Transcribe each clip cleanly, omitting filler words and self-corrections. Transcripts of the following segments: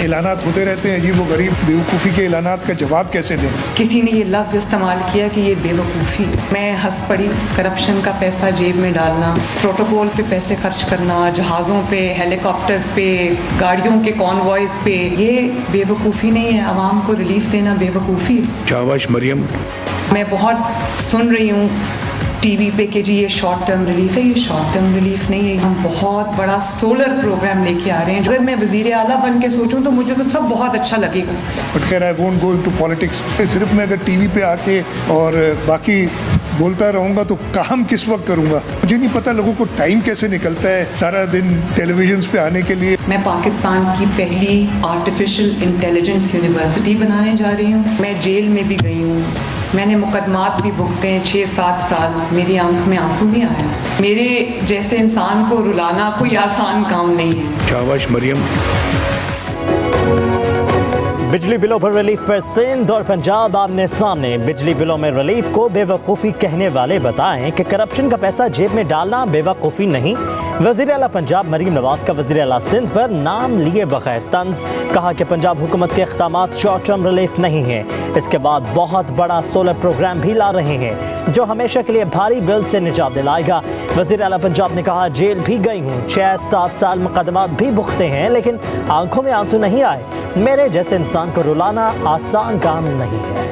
اعلانات ہوتے رہتے ہیں عجیب و غریب بیوقوفی کے اعلانات کا جواب کیسے دیں؟ کسی نے یہ لفظ استعمال کیا کہ یہ بیوقوفی، میں ہنس پڑی. کرپشن کا پیسہ جیب میں ڈالنا، پروٹوکول پہ پیسے خرچ کرنا، جہازوں پہ، ہیلی کاپٹرز پہ، گاڑیوں کے کانوائز پہ، یہ بیوقوفی نہیں ہے. عوام کو ریلیف دینا بیوقوفی. شاباش مریم. میں بہت سن رہی ہوں ٹی وی پہ کہ جی یہ شارٹ ٹرم ریلیف ہے. یہ شارٹ ٹرم ریلیف نہیں ہے. ہم بہت بڑا سولر پروگرام لے کے آ رہے ہیں. اگر میں وزیر اعلیٰ بن کے سوچوں تو مجھے تو سب بہت اچھا لگے گا. بٹ خیر I won't go into politics. صرف میں اگر ٹی وی پہ آ کے اور باقی بولتا رہوں گا تو کام کس وقت کروں گا؟ مجھے نہیں پتا لوگوں کو ٹائم کیسے نکلتا ہے سارا دن ٹیلی ویژنس پہ آنے کے لیے. میں پاکستان کی پہلی آرٹیفیشل انٹیلیجنس یونیورسٹی بنانے جا رہی ہوں. میں جیل میں بھی گئی ہوں، میں نے مقدمات بھی بھگتے ہیں 6-7 سال. میری آنکھ میں آنسو نہیں آیا. میرے جیسے انسان کو رلانا کوئی آسان کام نہیں ہے. شاباش مریم. بجلی بلوں پر ریلیف پر سندھ اور پنجاب آمنے سامنے. بجلی بلوں میں ریلیف کو بے وقوفی کہنے والے بتائیں کہ کرپشن کا پیسہ جیب میں ڈالنا بے وقوفی نہیں. وزیر اعلیٰ پنجاب مریم نواز کا وزیر اعلیٰ سندھ پر نام لیے بغیر طنز. کہا کہ پنجاب حکومت کے اقدامات شارٹ ٹرم ریلیف نہیں ہیں. اس کے بعد بہت بڑا سولر پروگرام بھی لا رہے ہیں جو ہمیشہ کے لیے بھاری بل سے نجات دلائے گا. وزیر اعلیٰ پنجاب نے کہا جیل بھی گئی ہوں، 6-7 سال مقدمات بھی بھگتے ہیں لیکن آنکھوں میں آنسو نہیں آئے. میرے جیسے انسان کو رلانا آسان کام نہیں ہے.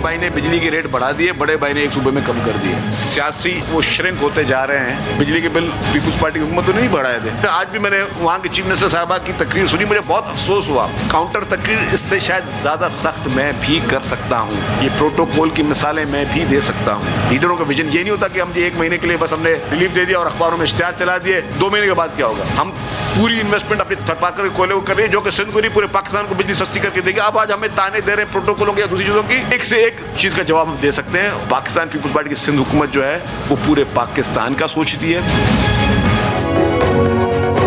بھائی نے بجلی کے ریٹ بڑھا دیے، بڑے بھائی نے ایک صوبے میں کم کر دیے. سیاسی وہ شرنک ہوتے جا رہے ہیں. بجلی کے بل پیپلز پارٹی کی حکومت تو نہیں بڑھائے تھے. آج بھی میں نے وہاں کے چیف منسٹر صاحبہ کی تقریر سنی، مجھے بہت افسوس ہوا. کاؤنٹر تقریر اس سے شاید زیادہ سخت میں بھی کر سکتا ہوں. یہ پروٹوکول کی مثالیں میں بھی دے سکتا ہوں. لیڈروں کا ویژن یہ نہیں ہوتا کہ ہم 1 مہینے کے لیے بس ہم نے ریلیف دے دیا اور اخباروں میں اشتہار چلا دیے، 2 مہینے کے بعد کیا ہوگا. ہم پوری انویسٹمنٹ اپنی تھرپاکر کوئلے کو کر رہے ہیں جو کہ سندھ کو نہیں پورے پاکستان کو بجلی سستی کر کے دے گا. اب آج ہمیں تانے دے رہے ہیں پروٹوکولوں کی یا دوسری چیزوں کی. ایک سے ایک چیز کا جواب ہم دے سکتے ہیں. پاکستان پیپلز پارٹی کی سندھ حکومت جو ہے وہ پورے پاکستان کا سوچتی ہے.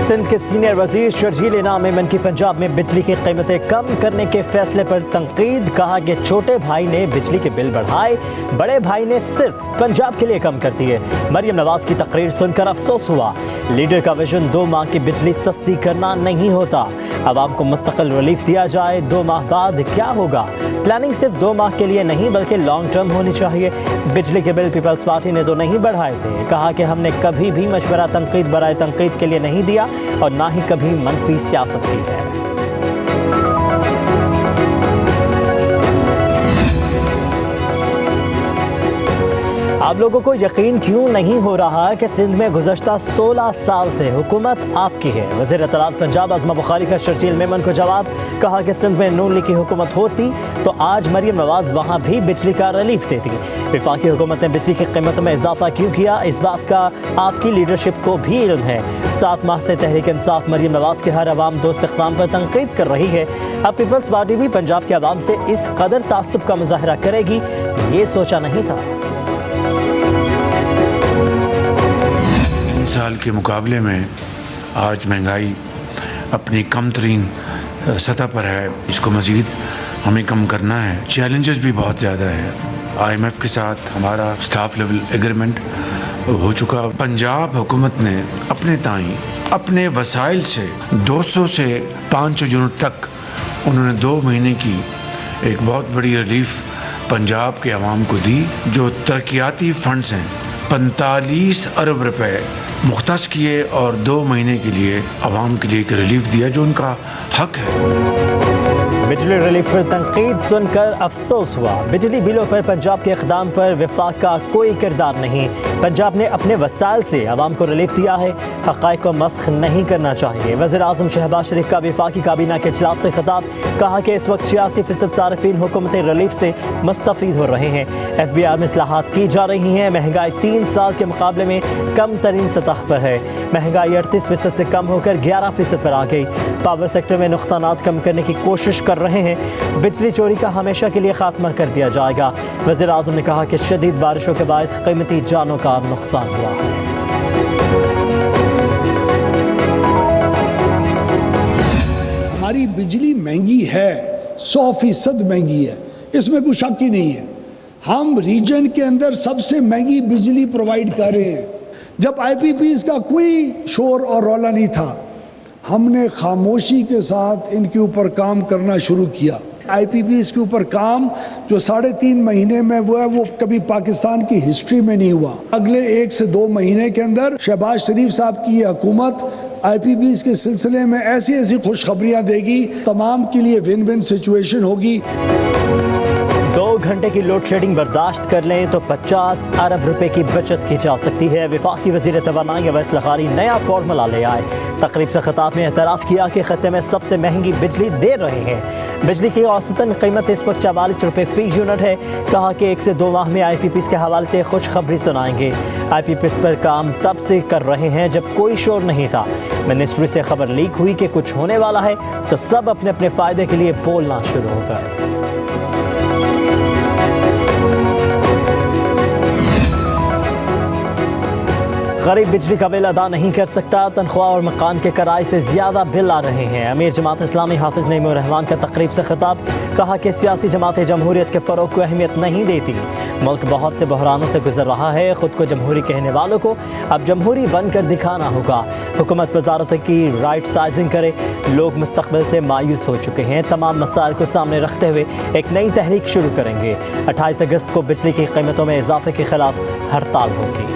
سندھ کے سینئر وزیر شرجیل انعام ایمن کی پنجاب میں بجلی کی قیمتیں کم کرنے کے فیصلے پر تنقید. کہا کہ چھوٹے بھائی نے بجلی کے بل بڑھائے، بڑے بھائی نے صرف پنجاب کے لیے کم کر دیے. مریم نواز کی تقریر سن کر افسوس ہوا. لیڈر کا ویژن 2 ماہ کی بجلی سستی کرنا نہیں ہوتا. عوام کو مستقل ریلیف دیا جائے. 2 ماہ بعد کیا ہوگا؟ پلاننگ صرف 2 ماہ کے لیے نہیں بلکہ لانگ ٹرم ہونی چاہیے. بجلی کے بل پیپلز پارٹی نے تو نہیں بڑھائے تھے. کہا کہ ہم نے کبھی بھی مشورہ تنقید برائے تنقید کے لیے نہیں دیا اور نہ ہی کبھی منفی سیاست کی ہے. آپ لوگوں کو یقین کیوں نہیں ہو رہا کہ سندھ میں گزشتہ 16 سال سے حکومت آپ کی ہے؟ وزیر اطلاعات پنجاب عظمہ بخاری کا شرجیل میمن کو جواب. کہا کہ سندھ میں نون لیگ کی حکومت ہوتی تو آج مریم نواز وہاں بھی بجلی کا ریلیف دیتی. وفاقی حکومت نے بجلی کی قیمتوں میں اضافہ کیوں کیا، اس بات کا آپ کی لیڈرشپ کو بھی علم ہے. 7 ماہ سے تحریک انصاف مریم نواز کے ہر عوام دوست اقدام پر تنقید کر رہی ہے. اب پیپلز پارٹی بھی پنجاب کے عوام سے اس قدر تعصب کا مظاہرہ کرے گی، یہ سوچا نہیں تھا. سال کے مقابلے میں آج مہنگائی اپنی کم ترین سطح پر ہے. اس کو مزید ہمیں کم کرنا ہے. چیلنجز بھی بہت زیادہ ہیں. IMF کے ساتھ ہمارا سٹاف لیول ایگریمنٹ ہو چکا. پنجاب حکومت نے اپنے تائیں اپنے وسائل سے 200 سے 500 یونٹ تک انہوں نے 2 مہینے کی ایک بہت بڑی ریلیف پنجاب کے عوام کو دی. جو ترقیاتی فنڈز ہیں 45 ارب روپے مختص کیے اور 2 مہینے کے لیے عوام کے لیے ایک ریلیف دیا جو ان کا حق ہے. بجلی ریلیف پر تنقید سن کر افسوس ہوا. بجلی بلوں پر پنجاب کے اقدام پر وفاق کا کوئی کردار نہیں. پنجاب نے اپنے وسائل سے عوام کو ریلیف دیا ہے. حقائق کو مسخ نہیں کرنا چاہیے. وزیر اعظم شہباز شریف کا وفاقی کابینہ کے اجلاس سے خطاب. کہا کہ اس وقت 86% صارفین حکومتی ریلیف سے مستفید ہو رہے ہیں. FBI میں اصلاحات کی جا رہی ہیں. مہنگائی 3 سال کے مقابلے میں کم ترین سطح پر ہے. مہنگائی 38% سے کم ہو کر 11% پر آ گئی. پاور سیکٹر میں نقصانات کم کرنے کی کوشش کر رہے ہیں. بجلی چوری کا ہمیشہ کے لیے خاتمہ کر دیا جائے گا. وزیر اعظم نے کہا کہ شدید بارشوں کے باعث قیمتی جانوں کا نقصان ہوا ہے. ہماری بجلی مہنگی ہے، 100% مہنگی ہے، اس میں کوئی شک ہی نہیں ہے. ہم ریجن کے اندر سب سے مہنگی بجلی پرووائڈ کر رہے ہیں. जब IPPs का कोई शोर और रौला नहीं था, हमने खामोशी के साथ इनके ऊपर काम करना शुरू किया। IPPs के ऊपर काम जो 3.5 महीने में हुआ है, वो कभी पाकिस्तान की हिस्ट्री में नहीं हुआ। अगले 1 से 2 महीने के अंदर शहबाज शरीफ साहब की ये हुकूमत IPPs के सिलसिले में ऐसी ऐसी खुशखबरियां देगी, तमाम के लिए विन विन सिचुएशन होगी। 2 घंटे की लोड शेडिंग बर्दाश्त कर लें तो 50 अरब रुपए की बचत की जा सकती है। वफाकी वज़ीर तवानाई अवैस लग़ारी नया फार्मूला ले आए। तकरीब से खिताब में एतराफ़ किया कि खत्ते में सबसे महंगी बिजली दे रहे हैं। बिजली की औसतन कीमत इस वक्त 44 रुपये फ़ी यूनिट है। कहा कि 1 से 2 माह में IPPs के हवाले से खुशखबरी सुनाएंगे। IPPs पर काम तब से कर रहे हैं जब कोई शोर नहीं था। मिनिस्ट्री से खबर लीक हुई कि कुछ होने वाला है तो सब अपने अपने फ़ायदे के लिए बोलना शुरू हो गए। गरीब बिजली का बिल अदा नहीं कर सकता, तनख्वाह और मकान के किराए से ज़्यादा बिल आ रहे हैं। अमीर जमात इस्लामी हाफिज़ नईमुर रहमान का तकरीब से खिताब। कहा कि सियासी जमात जमहूरियत के फ़रोग़ को अहमियत नहीं देती। मुल्क बहुत से बहरानों से गुजर रहा है। ख़ुद को जमहूरी कहने वालों को अब जमहूरी बनकर दिखाना होगा। हुकूमत वजारत की राइट साइजिंग करे। लोग मुस्तक़बिल से मायूस हो चुके हैं। तमाम मसाइल को सामने रखते हुए एक नई तहरीक शुरू करेंगे। 28 अगस्त को बिजली की कीमतों में इजाफे के खिलाफ हड़ताल होगी।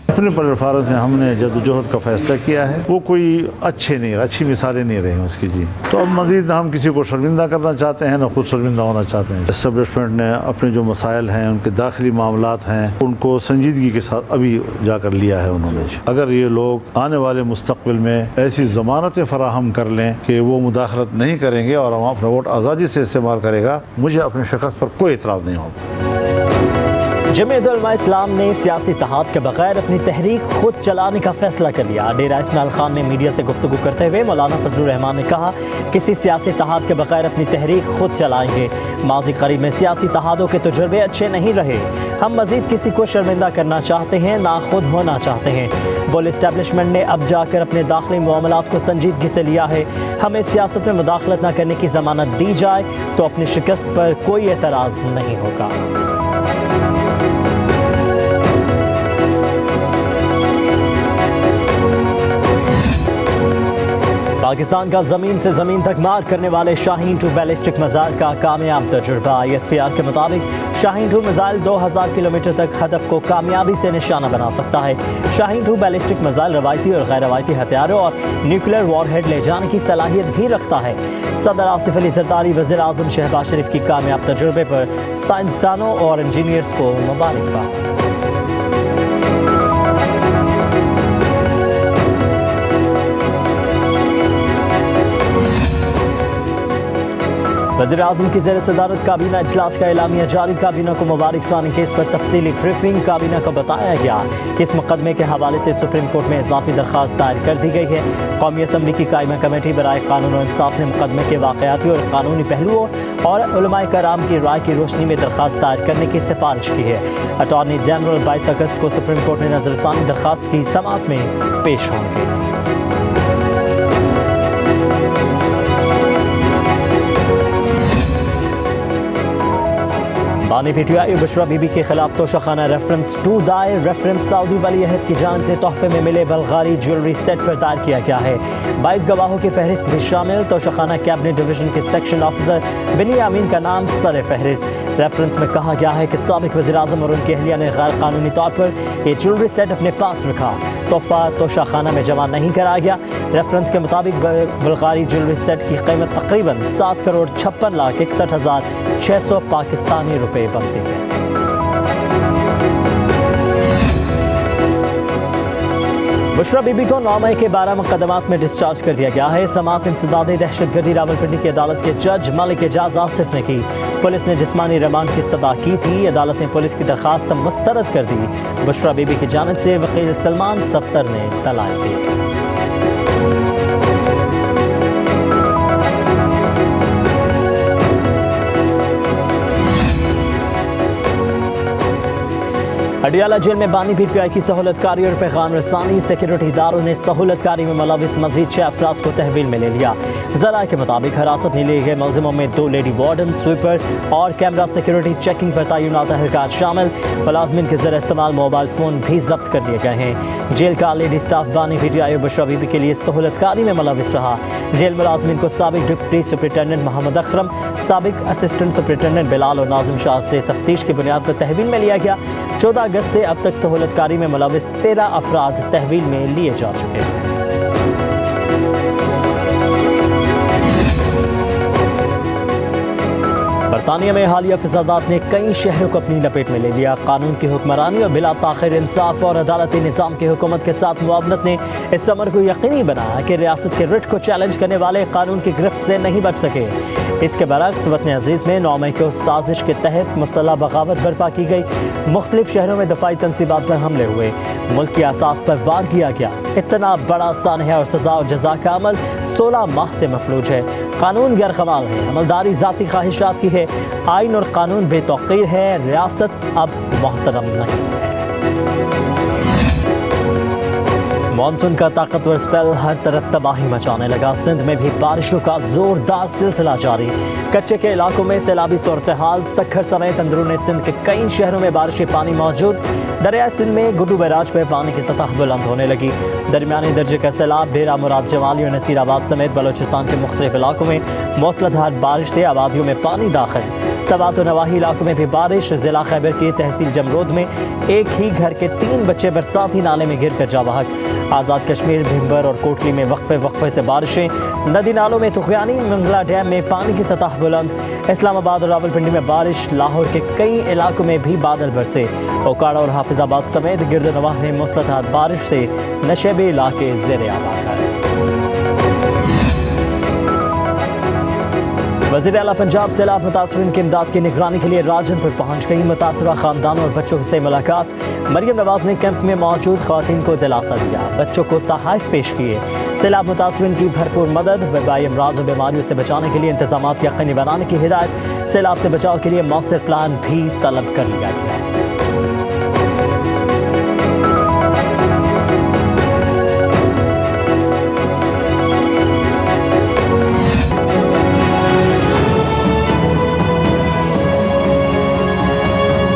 अपने प्लेटफार्म से हमने जद्दोजहद का फैसला किया है, वो कोई अच्छी मिसालें नहीं रही उसकी जी। तो अब मज़ीद हम किसी को शर्मिंदा करना चाहते हैं, ना खुद शर्मिंदा होना चाहते हैं। एस्टेब्लिशमेंट ने अपने जो मसाइल हैं, उनके दाखिली मामलात हैं, उनको संजीदगी के साथ अभी जाकर लिया है उन्होंने। अगर ये लोग आने वाले मुस्तक़बिल में ऐसी ज़मानतें फराहम कर लें कि वो मुदाखलत नहीं करेंगे और हम अपना वोट आज़ादी से इस्तेमाल करेगा, मुझे अपने शिकस्त पर कोई एतराज़ नहीं होगा। जमीयत उलमा इस्लाम ने सियासी इत्तेहाद के बगैर अपनी तहरीक खुद चलाने का फैसला कर लिया। डेरा इस्माइल खान में मीडिया से गुफ्तगू करते हुए मौलाना फजलुर रहमान ने कहा, किसी सियासी इत्तेहाद के बगैर अपनी तहरीक खुद चलाएंगे। माज़ी करीब में सियासी इत्तेहादों के तजुर्बे अच्छे नहीं रहे। हम मज़ीद किसी को शर्मिंदा करना चाहते हैं, ना खुद होना चाहते हैं। बोल इस्टेब्लिशमेंट ने अब जाकर अपने दाखिली मामलात को संजीदगी से लिया है। हमें सियासत में मुदाखलत न करने की ज़मानत दी जाए तो अपनी शिकस्त पर कोई एतराज़ नहीं होगा। पाकिस्तान का ज़मीन से ज़मीन तक मार करने वाले शाहीन 2 बैलिस्टिक मिसाइल का कामयाब तजुर्बा। ISPR के मुताबिक शाहीन 2 मिसाइल 2000 किलोमीटर तक हदफ को कामयाबी से निशाना बना सकता है। शाहीन 2 बैलिस्टिक मिसाइल रवायती और गैर रवायती हथियारों और न्यूक्लियर वॉरहेड ले जाने की सलाहियत भी रखता है। सदर आसिफ अली जरदारी वज़ीर आज़म शहबाज शरीफ की कामयाब तजुर्बे पर साइंसदानों और इंजीनियर्स को मुबारकबाद। वज़ीर आज़म की ज़ेर सदारत काबीना इजलास का एलामिया जारी। काबीना को मुबारक सानी केस पर तफसीली ब्रीफिंग। काबीना को बताया गया कि इस मुकदमे के हवाले से सुप्रीम कोर्ट में इजाफी दरख्वास्त दायर कर दी गई है। कौमी असम्बली की कायमा कमेटी बराए कानून और इंसाफ ने मुकदमे के वाक़याती और कानूनी पहलुओं और उलमाए कराम की राय की रोशनी में दरख्वास्त दायर करने की सिफारिश की है। अटॉर्नी जनरल 22 अगस्त को सुप्रीम कोर्ट में नज़रसानी दरख्वास्त की समाअत में पेश होंगे। बानी PTI बुशरा बीबी के खिलाफ तोशाखाना रेफरेंस 2 दायर। रेफरेंस सऊदी वली अहद की जानिब से तोहफे में मिले बल्गारी ज्वेलरी सेट पर दायर किया गया है। 22 गवाहों की फहरिस्त भी शामिल। तोशाखाना कैबिनेट डिवीजन के सेक्शन ऑफिसर बिनी अमीन का नाम सर फहरिस्त। रेफरेंस में कहा गया है कि साबिक वज़ीर आज़म और उनकी अहलिया ने गैर कानूनी तौर पर ये ज्वेलरी सेट अपने पास रखा। तोहफा तोशाखाना में जमा नहीं कराया गया। रेफरेंस के मुताबिक बल्गारी ज्वेलरी सेट की कीमत तकरीबन 7,56,61,600 पाकिस्तानी रुपए बनती है। बुशरा बीबी को 9 मई के 12 मुकदमात में डिस्चार्ज कर दिया गया है। समाअत इंसदाद दहशतगर्दी रावलपिंडी की अदालत के जज मलिक एजाज आसिफ ने की। पुलिस ने जिस्मानी रिमांड की इस्तदा की थी। अदालत ने पुलिस की दरख्वास्त मुस्तरद कर दी। बुशरा बीबी की जानिब से वकील सलमान सफ्तर ने तलाक दी। अडियाला जेल में बानी PTI की सहूलत कारी और पैगाम रसानी। सिक्योरिटी इदारों ने सहूलत कारी में मुलविस मजीद 6 अफराद को तहवील में ले लिया। ज़राए के मुताबिक हिरासत में लिए गए मुलजिमों में 2 लेडी वार्डन, स्वीपर और कैमरा सिक्योरिटी चेकिंग पर तैनात अहलकार शामिल। मुलाजमिन के ज़रिए इस्तेमाल मोबाइल फ़ोन भी जब्त कर लिए गए हैं। जेल का लेडी स्टाफ बानी PTI और बुशरा बीबी के लिए सहूलत कारी में मुलविस रहा। जेल मुलाजमिन को साबिक डिप्टी सुपरिटेंडेंट मोहम्मद अकरम, साबिक असिस्टेंट सुपरिटेंडेंट बिलाल और नाजिम शाह से तफ्तीश की बुनियाद पर तहवील में लिया गया। 14 अगस्त से अब तक सहूलतकारी में मुलविस 13 अफराद तहवील में लिए जा चुके हैं। बरतानिया में हालिया फसादात ने कई शहरों को अपनी लपेट में ले लिया। कानून की हुक्मरानी और बिला ताखिर इंसाफ और अदालती निज़ाम की हुकूमत के साथ मुआवनत ने इस अमर को यकीनी बनाया कि रियासत के रिट को चैलेंज करने वाले कानून की गिरफ्त से नहीं बच सके। इसके बरक्स वतन अजीज़ में 9 मई को साजिश के तहत मुसल्लह बगावत बर्पा की गई। मुख्तलिफ शहरों में दफाई तनसीबात पर हमले हुए। मुल्क की असास पर वार किया गया। इतना बड़ा सानहा और सजा और जजा का अमल 16 माह से मफलूज है। कानून गैर कमाल है, अमलदारी ज़ाती ख्वाहिशात की है, आइन और कानून बेतौकीर है, रियासत अब मोहतरम नहीं है। मॉनसून का ताकतवर स्पेल हर तरफ तबाही मचाने लगा। सिंध में भी बारिशों का जोरदार सिलसिला जारी। कच्चे के इलाकों में सैलाबी सूरत हाल। सखर समेत अंदरूनी सिंध के कई शहरों में बारिशी पानी मौजूद। दरिया सिंध में गुड्डू बैराज पर पानी की सतह बुलंद होने लगी। दरमियानी दर्जे का सैलाब डेरा मुराद जमाली और नसीराबाद समेत बलोचिस्तान के मुख्तलिफ इलाकों में मूसलाधार बारिश से आबादियों में पानी दाखिल। सवात और नवाही इलाकों में भी बारिश। जिला खैबर की तहसील जमरोद में एक ही घर के 3 बच्चे बरसाती नाले में गिर कर जा बहक। आज़ाद कश्मीर, भिंबर और कोटली में वक्फे से बारिशें। नदी नालों में तुगयानी, मंगला डैम में पानी की सतह बुलंद। इस्लामाबाद और रावलपिंडी में बारिश। लाहौर के कई इलाकों में भी बादल बरसे। ओकाड़ा और हाफिजाबाद समेत गिरद नवाह में मूसलाधार बारिश से नशेबी इलाके ज़ेरे आबाद हैं। वज़ीर आला पंजाब सैलाब मुतासरीन की इमदाद की निगरानी के लिए राजनपुर पहुंच गई। मुतासरा खानदानों और बच्चों से मुलाकात। मरियम नवाज ने कैंप में मौजूद ख़वातीन को दिलासा दिया। बच्चों को तोहफ़े पेश किए। सैलाब मुतासरीन की भरपूर मदद। वबाई अमराज और बीमारियों से बचाने के लिए इंतजामात यकीनी बनाने की हिदायत। सैलाब से बचाव के लिए मौसर प्लान भी तलब कर लिया गया।